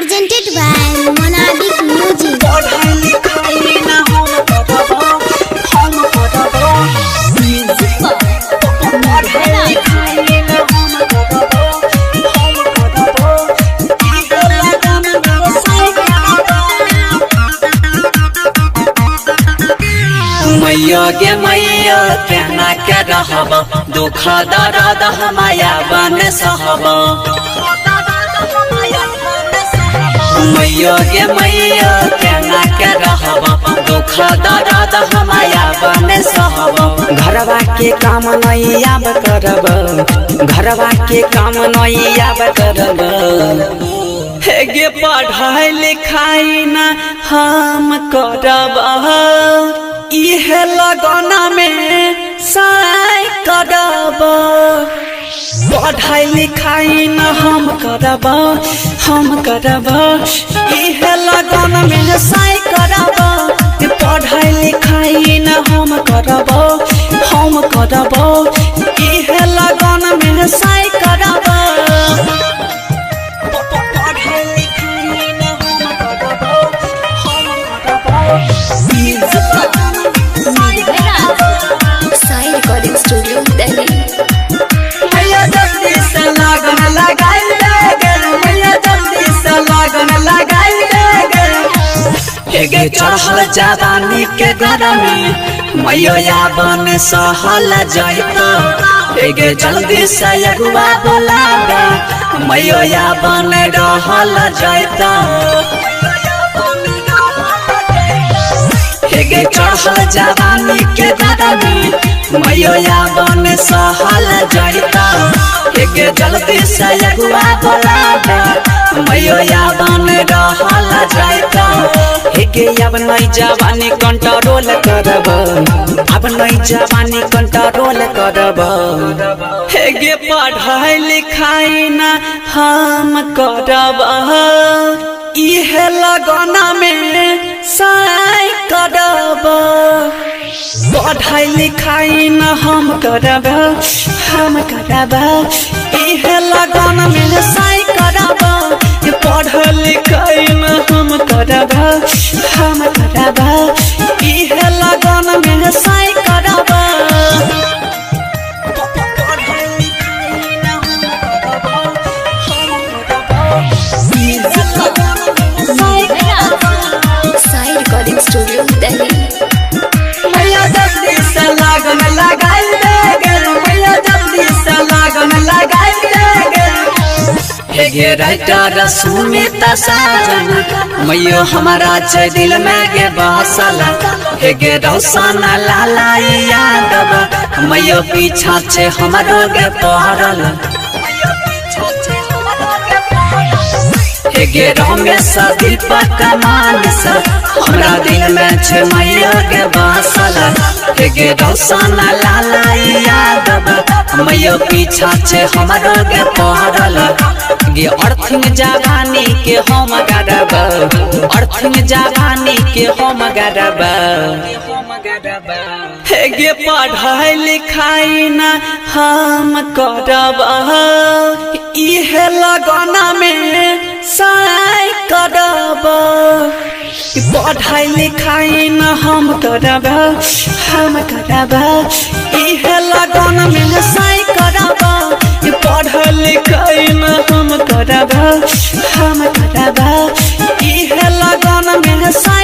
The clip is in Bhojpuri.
presented by Monadic Music. मैया गे मैया कहना क्या रहब दुख दर्द माया बन सहब मैया गे मैया कहना क्या रहब दुख दर्द माया बन सहब घरवा के काम नहीं आब करब घरवा के काम नहीं आब करब गे पढ़ाई लिखाई ना हम करब इहे लगना में साय करब पढ़ाई लिखाई न हम करब इहे लगना में साय करब पढ़ाई लिखाई न हम करब इहे लगना में साय करब पढ़ाई लिखाई न Sai Recording Studio, Delhi. मैया जल्दी से लगन लगाई दे मैया जल्दी से लगन लगाई दे गे चढ़ल जवानी के गरमी मैया बन सहल जाइता गे जल्दी से अगुआ बोलाबा मैया बन रहल जाइता गे चढ़ल जवानी के गरमी मैया बन सहल जाइता गे जल्दी से अगुआ बोलाबा मैया बन रहल जाइता गे अब नहीं जवानी कंट्रोल करब अब नहीं जवानी कंट्रोल करब गे पढ़ाई लिखाई ना हम करब इहे लगना में साय करब पढ़ाई लिखाई न हम करब इहे लगना में साय करब पढ़ लिखाई न हम करब इहे लगना में साय करब Sai Recording Studio, Delhi. मैया जल्दी से लगन लगाई दे मैया जल्दी से लगन लगाई दे गे राइटर सुमित साजन मैयो हमारा छै दिल में गे बसल गे रोशन लाला यादव मैयो पीछा छै हमारो गे पहरल गे रमेश दीपक मानस हमरा दिल में छै मैया गे बसल गे रोशन लाला यादव मैया पीछा छै हमरो गे पहरल गे अर्थिंग जवानी के हम गरब अर्थिंग जवानी के हम गरब गे पढ़ाई लिखाई ना हम करब इहे लगना में साय करब पढ़ाई लिखाई न हम करब इहे लगना में साय करब पढ़ लिखाई न हम करब इहे लगना में साय